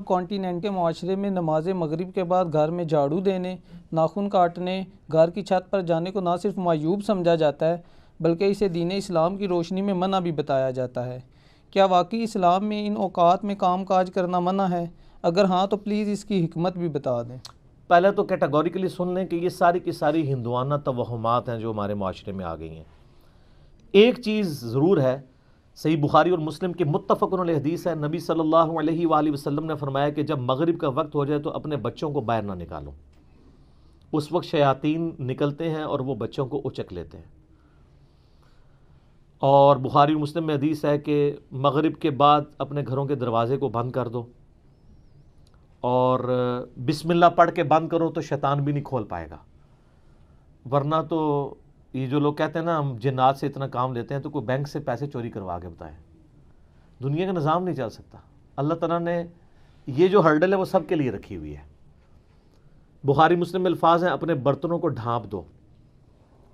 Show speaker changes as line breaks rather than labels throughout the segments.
سب continent کے معاشرے میں نماز مغرب کے بعد گھر میں جھاڑو دینے، ناخن کاٹنے، گھر کی چھت پر جانے کو نہ صرف معیوب سمجھا جاتا ہے بلکہ اسے دین اسلام کی روشنی میں منع بھی بتایا جاتا ہے۔ کیا واقعی اسلام میں ان اوقات میں کام کاج کرنا منع ہے؟ اگر ہاں تو پلیز اس کی حکمت بھی بتا دیں۔
پہلے تو کیٹاگوریکلی سن لیں کہ یہ ساری کی ساری ہندوانہ توہمات ہیں جو ہمارے معاشرے میں آ گئی ہیں۔ ایک چیز ضرور ہے، صحیح بخاری اور مسلم کی متفق علیہ حدیث ہے، نبی صلی اللہ علیہ وآلہ وسلم نے فرمایا کہ جب مغرب کا وقت ہو جائے تو اپنے بچوں کو باہر نہ نکالو۔ اس وقت شیاطین نکلتے ہیں اور وہ بچوں کو اچک لیتے ہیں۔ اور بخاری اور مسلم میں حدیث ہے کہ مغرب کے بعد اپنے گھروں کے دروازے کو بند کر دو، اور بسم اللہ پڑھ کے بند کرو تو شیطان بھی نہیں کھول پائے گا، ورنہ تو یہ جو لوگ کہتے ہیں نا ہم جنات سے اتنا کام لیتے ہیں، تو کوئی بینک سے پیسے چوری کروا کے بتائیں، دنیا کا نظام نہیں چل سکتا۔ اللہ تعالیٰ نے یہ جو ہرڈل ہے وہ سب کے لیے رکھی ہوئی ہے۔ بخاری مسلم میں الفاظ ہیں، اپنے برتنوں کو ڈھانپ دو،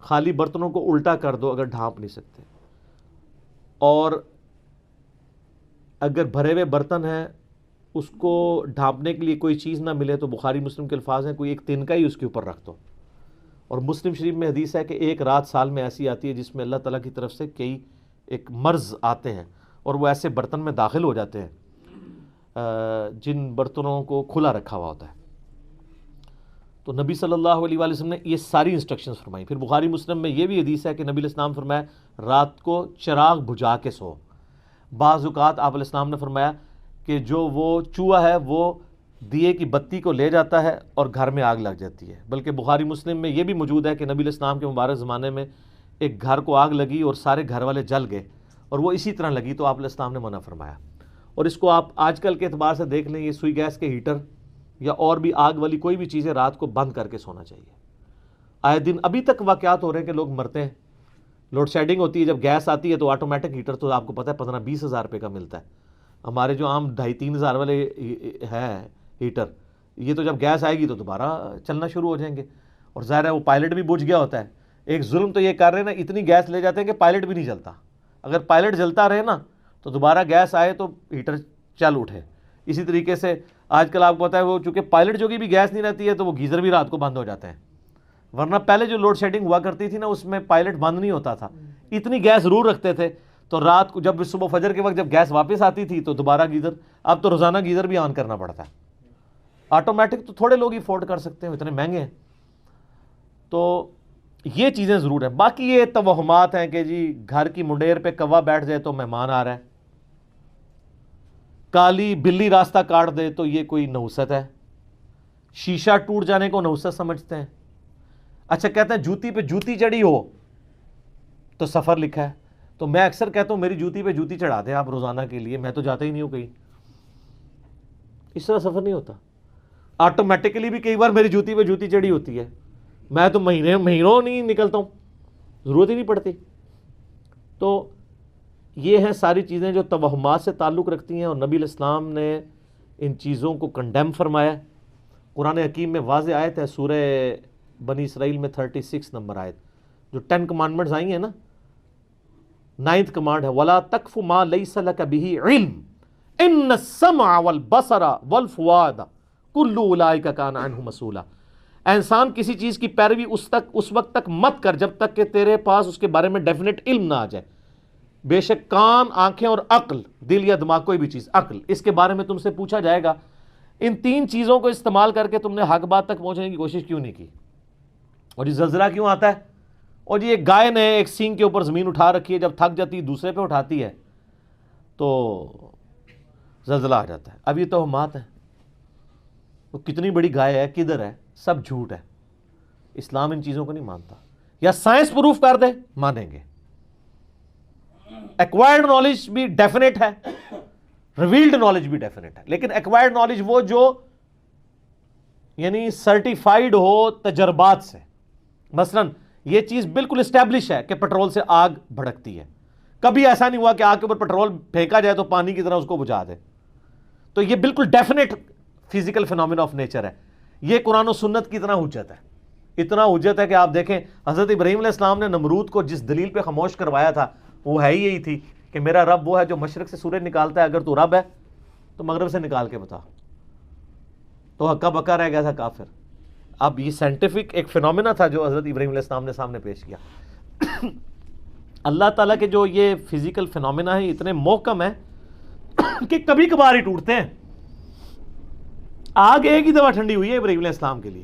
خالی برتنوں کو الٹا کر دو اگر ڈھانپ نہیں سکتے، اور اگر بھرے ہوئے برتن ہیں اس کو ڈھانپنے کے لیے کوئی چیز نہ ملے تو بخاری مسلم کے الفاظ ہیں، کوئی ایک تنکا ہی اس کے اوپر رکھ دو۔ اور مسلم شریف میں حدیث ہے کہ ایک رات سال میں ایسی آتی ہے جس میں اللہ تعالیٰ کی طرف سے کئی ایک مرض آتے ہیں اور وہ ایسے برتن میں داخل ہو جاتے ہیں جن برتنوں کو کھلا رکھا ہوا ہوتا ہے۔ تو نبی صلی اللہ علیہ وآلہ وسلم نے یہ ساری انسٹرکشنز فرمائی۔ پھر بخاری مسلم میں یہ بھی حدیث ہے کہ نبی علیہ السلام فرمایا رات کو چراغ بجھا کے سو۔ بعض اوقات آپ علیہ السلام نے فرمایا کہ جو وہ چوہا ہے وہ دیے کی بتی کو لے جاتا ہے اور گھر میں آگ لگ جاتی ہے۔ بلکہ بخاری مسلم میں یہ بھی موجود ہے کہ نبی علیہ السلام کے مبارک زمانے میں ایک گھر کو آگ لگی اور سارے گھر والے جل گئے، اور وہ اسی طرح لگی تو آپ علیہ السلام نے منع فرمایا۔ اور اس کو آپ آج کل کے اعتبار سے دیکھ لیں، یہ سوئی گیس کے ہیٹر یا اور بھی آگ والی کوئی بھی چیزیں رات کو بند کر کے سونا چاہیے۔ آئے دن ابھی تک واقعات ہو رہے ہیں کہ لوگ مرتے ہیں۔ لوڈ شیڈنگ ہوتی ہے، جب گیس آتی ہے تو آٹومیٹک ہیٹر تو آپ کو پتہ ہے 15-20 ہزار روپے کا ملتا ہے۔ ہمارے جو عام 2,500-3 ہزار والے ہے ہیٹر، یہ تو جب گیس آئے گی تو دوبارہ چلنا شروع ہو جائیں گے، اور ظاہر ہے وہ پائلٹ بھی بجھ گیا ہوتا ہے۔ ایک ظلم تو یہ کر رہے ہیں نا، اتنی گیس لے جاتے ہیں کہ پائلٹ بھی نہیں جلتا۔ اگر پائلٹ جلتا رہے نا تو دوبارہ گیس آئے تو ہیٹر چل اٹھے۔ اسی طریقے سے آج کل آپ کو پتہ ہے وہ چونکہ پائلٹ جو کہ بھی گیس نہیں رہتی ہے تو وہ گیزر بھی رات کو بند ہو جاتے ہیں، ورنہ پہلے جو لوڈ شیڈنگ ہوا کرتی تھی نا اس میں پائلٹ بند نہیں ہوتا تھا، اتنی گیس ضرور رکھتے تھے، تو رات کو جب صبح فجر کے وقت جب گیس واپس آتی تھی تو دوبارہ گیزر، اب تو روزانہ گیزر بھی آن کرنا پڑتا ہے۔ آٹومیٹک تو تھوڑے لوگ ہی افورڈ کر سکتے ہیں، اتنے مہنگے ہیں۔ تو یہ چیزیں ضرور ہیں۔ باقی یہ توہمات ہیں کہ جی گھر کی منڈیر پہ کوا بیٹھ جائے تو مہمان آ رہا ہے، کالی بلی راستہ کاٹ دے تو یہ کوئی نحوست ہے، شیشہ ٹوٹ جانے کو نحوست سمجھتے ہیں۔ اچھا کہتے ہیں جوتی پہ جوتی چڑھی ہو تو سفر لکھا ہے، تو میں اکثر کہتا ہوں میری جوتی پہ جوتی چڑھا دیں آپ روزانہ کے لیے، میں تو جاتا ہی نہیں ہوں کہیں۔ اس طرح سفر نہیں ہوتا، آٹومیٹکلی بھی کئی بار میری جوتی پہ جوتی چڑھی ہوتی ہے، میں تو مہینوں نہیں نکلتا ہوں، ضرورت ہی نہیں پڑتی۔ تو یہ ہیں ساری چیزیں جو توہمات سے تعلق رکھتی ہیں، اور نبی علیہ السلام نے ان چیزوں کو کنڈیم فرمایا۔ قرآن حکیم میں واضح آیت ہے، سورہ بنی اسرائیل میں 36 نمبر آیت، جو 10 کمانڈمنٹس آئی ہیں نا، 9th کمانڈ ہے وَلَا تَقْفُ مَا لَيْسَ لَكَ بِهِ عِلْمٌ إِنَّ السَّمْعَ وَالْبَصَرَ وَالْفُؤَادَ كُلُّ أُولَٰئِكَ كَانَ عَنْهُ مَسْئُولًا۔ اے انسان کسی چیز کی پیروی اس وقت تک مت کر جب تک کہ تیرے پاس اس کے بارے میں ڈیفینیٹ علم نہ آ جائے۔ بے شک کان، آنکھیں اور عقل، دل یا دماغ کوئی بھی چیز، عقل، اس کے بارے میں تم سے پوچھا جائے گا۔ ان 3 چیزوں کو استعمال کر کے تم نے حق بات تک پہنچنے کی کوشش کیوں نہیں کی؟ اور یہ زلزلہ کیوں آتا ہے؟ اور یہ ایک گائے نے ایک سینگ کے اوپر زمین اٹھا رکھی ہے، جب تھک جاتی ہے دوسرے پہ اٹھاتی ہے تو زلزلہ آ جاتا ہے۔ اب یہ توہمات ہیں، وہ کتنی بڑی گائے ہے، کدھر ہے، سب جھوٹ ہے۔ اسلام ان چیزوں کو نہیں مانتا۔ یا سائنس پروف کر دے مانیں گے، ایکوائرڈ نالج بھی ڈیفینیٹ ہے، ریویلڈ نالج بھی ڈیفینیٹ ہے، لیکن ایکوائرڈ نالج وہ جو یعنی سرٹیفائیڈ ہو تجربات سے۔ مثلا یہ چیز بالکل اسٹیبلش ہے کہ پیٹرول سے آگ بھڑکتی ہے، کبھی ایسا نہیں ہوا کہ آگ کے اوپر پیٹرول پھینکا جائے تو پانی کی طرح اس کو بجھا دے، تو یہ بالکل definite physical phenomena of nature ہے۔ یہ قرآن و سنت کی اتنا حجت ہے، اتنا حجت ہے کہ آپ دیکھیں حضرت ابراہیم علیہ السلام نے نمرود کو جس دلیل پہ خاموش کروایا تھا وہ ہے ہی یہی تھی کہ میرا رب وہ ہے جو مشرق سے سورج نکالتا ہے، اگر تو رب ہے تو مغرب سے نکال کے بتا۔ تو ہکا بکا رہ گیا تھا کافر. اب یہ سائنٹیفک ایک فینومینا تھا جو حضرت ابراہیم علیہ السلام نے سامنے پیش کیا. اللہ تعالیٰ کے جو یہ فزیکل فینومینا ہیں اتنے محکم ہیں کہ کبھی کبھار ہی ٹوٹتے ہیں. آگ ایک ہی دفعہ ٹھنڈی ہوئی ہے ابراہیم علیہ السلام کے لیے,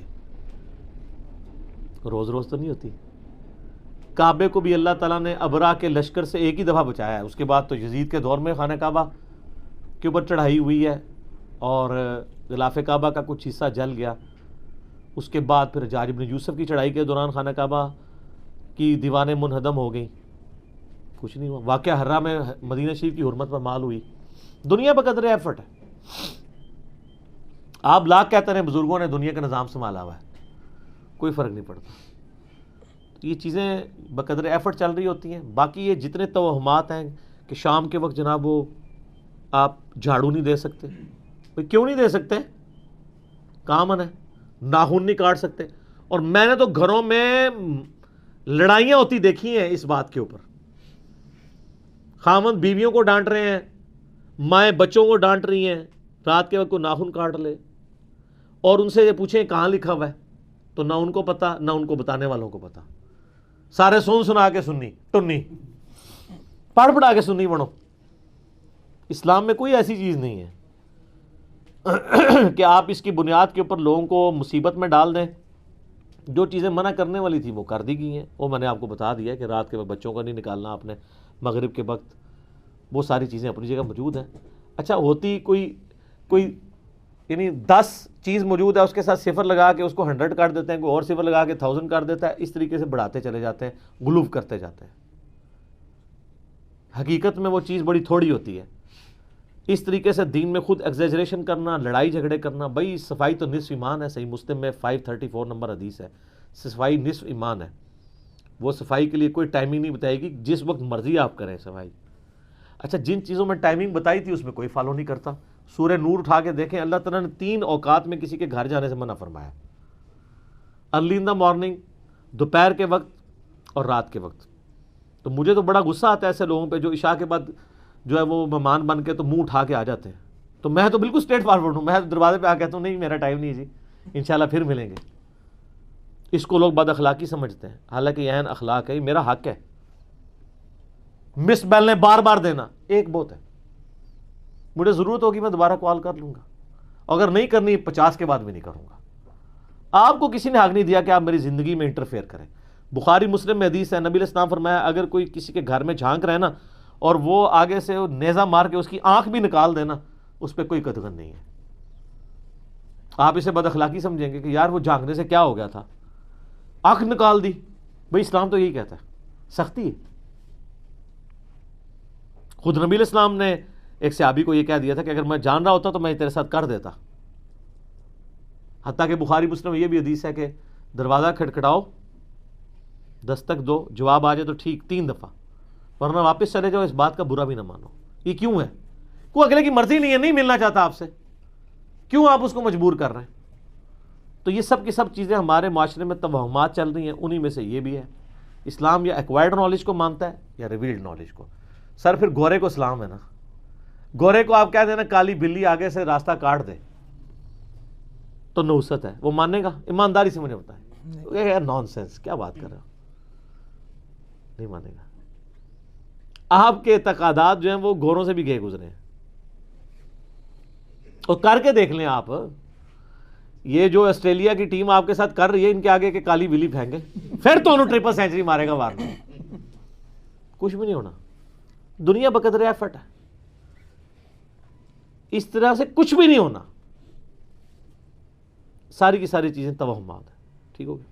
روز روز تو نہیں ہوتی. کعبے کو بھی اللہ تعالیٰ نے ابرا کے لشکر سے ایک ہی دفعہ بچایا ہے. اس کے بعد تو یزید کے دور میں خانہ کعبہ کے اوپر چڑھائی ہوئی ہے اور غلاف کعبہ کا کچھ حصہ جل گیا. اس کے بعد پھر حجاج بن یوسف کی چڑھائی کے دوران خانہ کعبہ کی دیواریں منہدم ہو گئیں, کچھ نہیں ہوا. واقعہ حرہ میں مدینہ شریف کی حرمت پر مال ہوئی. دنیا بقدر ایفرٹ ہے. آپ لاکھ کہتے ہیں بزرگوں نے دنیا کا نظام سنبھالا ہوا ہے, کوئی فرق نہیں پڑتا. یہ چیزیں بقدر ایفرٹ چل رہی ہوتی ہیں. باقی یہ جتنے توہمات ہیں کہ شام کے وقت جناب وہ آپ جھاڑو نہیں دے سکتے, کیوں نہیں دے سکتے؟ کامن ہے. ناخن نہیں کاٹ سکتے. اور میں نے تو گھروں میں لڑائیاں ہوتی دیکھی ہیں اس بات کے اوپر. خاوند بیویوں کو ڈانٹ رہے ہیں, مائیں بچوں کو ڈانٹ رہی ہیں, رات کے وقت کو ناخن کاٹ لے, اور ان سے یہ پوچھیں کہاں لکھا ہوا ہے, تو نہ ان کو پتا نہ ان کو بتانے والوں کو پتا. سارے سنا کے سنی ٹنی پڑھ پڑھا کے سنی بنو. اسلام میں کوئی ایسی چیز نہیں ہے کہ آپ اس کی بنیاد کے اوپر لوگوں کو مصیبت میں ڈال دیں. جو چیزیں منع کرنے والی تھی وہ کر دی گئی ہیں. وہ میں نے آپ کو بتا دیا کہ رات کے وقت بچوں کو نہیں نکالنا آپ نے, مغرب کے وقت, وہ ساری چیزیں اپنی جگہ موجود ہیں. اچھا ہوتی کوئی یعنی 10 چیز موجود ہے, اس کے ساتھ صفر لگا کے اس کو 100 کر دیتے ہیں, کوئی اور صفر لگا کے 1000 کر دیتا ہے. اس طریقے سے بڑھاتے چلے جاتے ہیں, غلوف کرتے جاتے ہیں. حقیقت میں وہ چیز بڑی تھوڑی ہوتی ہے. اس طریقے سے دین میں خود ایگزیجریشن کرنا, لڑائی جھگڑے کرنا. بھائی صفائی تو نصف ایمان ہے. صحیح مسلم میں 534 نمبر حدیث ہے, صفائی نصف ایمان ہے. وہ صفائی کے لیے کوئی ٹائمنگ نہیں بتائے گی, جس وقت مرضی آپ کریں صفائی. اچھا جن چیزوں میں ٹائمنگ بتائی تھی اس میں کوئی فالو نہیں کرتا. سورہ نور اٹھا کے دیکھیں, اللہ تعالیٰ نے 3 اوقات میں کسی کے گھر جانے سے منع فرمایا. ارلی ان دا مارننگ, دوپہر کے وقت اور رات کے وقت. تو مجھے تو بڑا غصہ آتا ہے ایسے لوگوں پہ جو عشاء کے بعد جو ہے وہ مہمان بن کے تو منہ اٹھا کے آ جاتے ہیں. تو میں تو بالکل اسٹریٹ فارورڈ ہوں. میں دروازے پہ آ کہتا ہوں نہیں میرا ٹائم نہیں جی, انشاءاللہ پھر ملیں گے. اس کو لوگ بد اخلاقی سمجھتے ہیں, حالانکہ یہ عین اخلاق ہے, یہ میرا حق ہے. مس بیل نے بار بار دینا ایک بہت ہے. مجھے ضرورت ہوگی میں دوبارہ کال کر لوں گا, اگر نہیں کرنی 50 کے بعد بھی نہیں کروں گا. آپ کو کسی نے حق نہیں دیا کہ آپ میری زندگی میں انٹرفیئر کریں. بخاری مسلم میں حدیث ہے, نبی علیہ السلام فرمایا اگر کوئی کسی کے گھر میں جھانک رہے نا اور وہ آگے سے نیزہ مار کے اس کی آنکھ بھی نکال دینا, اس پہ کوئی قدغن نہیں ہے. آپ اسے بد اخلاقی سمجھیں گے کہ یار وہ جھانکنے سے کیا ہو گیا تھا, آنکھ نکال دی. بھئی اسلام تو یہی کہتا ہے, سختی ہے. خود نبی علیہ السلام نے ایک صحابی کو یہ کہہ دیا تھا کہ اگر میں جان رہا ہوتا تو میں تیرے ساتھ کر دیتا. حتیٰ کہ بخاری مسلم میں یہ بھی حدیث ہے کہ دروازہ کھٹکھٹاؤ, دستک دو, جواب آ جائے تو ٹھیک 3 دفعہ, ورنہ واپس چلے جاؤ, اس بات کا برا بھی نہ مانو. یہ کیوں ہے؟ کوئی اگلے کی مرضی نہیں ہے, نہیں ملنا چاہتا آپ سے, کیوں آپ اس کو مجبور کر رہے ہیں؟ تو یہ سب کی سب چیزیں ہمارے معاشرے میں توہمات چل رہی ہیں. انہی میں سے یہ بھی ہے. اسلام یا ایکوائرڈ نالج کو مانتا ہے یا ریویلڈ نالج کو. سر پھر گورے کو اسلام ہے نا, گورے کو آپ کہہ دینا کالی بلی آگے سے راستہ کاٹ دے تو نوست ہے, وہ مانے گا؟ ایمانداری سے مجھے بتائیں. نان سینس, کیا بات کر رہے ہو, نہیں مانے گا. آپ کے اعتقادات جو ہیں وہ گوروں سے بھی گئے گزرے ہیں. اور کر کے دیکھ لیں آپ, یہ جو آسٹریلیا کی ٹیم آپ کے ساتھ کر رہی ہے, ان کے آگے کے کالی بلی پھینکے پھر تو انہوں 3 سینچری مارے گا وارنا, کچھ بھی نہیں ہونا. دنیا بقدر ایفرٹ ہے, اس طرح سے کچھ بھی نہیں ہونا. ساری کی ساری چیزیں توہمات ہیں. ٹھیک ہو گیا.